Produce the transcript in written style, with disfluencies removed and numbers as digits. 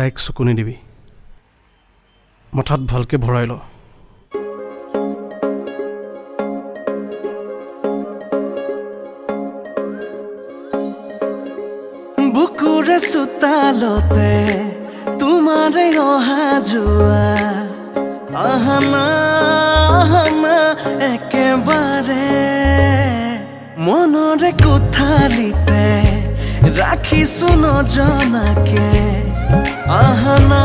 তাইক চকু নিদিবি মাথাত ভালকে ভৰাই ল বুকুৰে চোতালতে তোমাৰে অহা যোৱা আহানা একেবাৰে মনৰে কোঠালিতে ৰাখিছো নজনাকে আহানা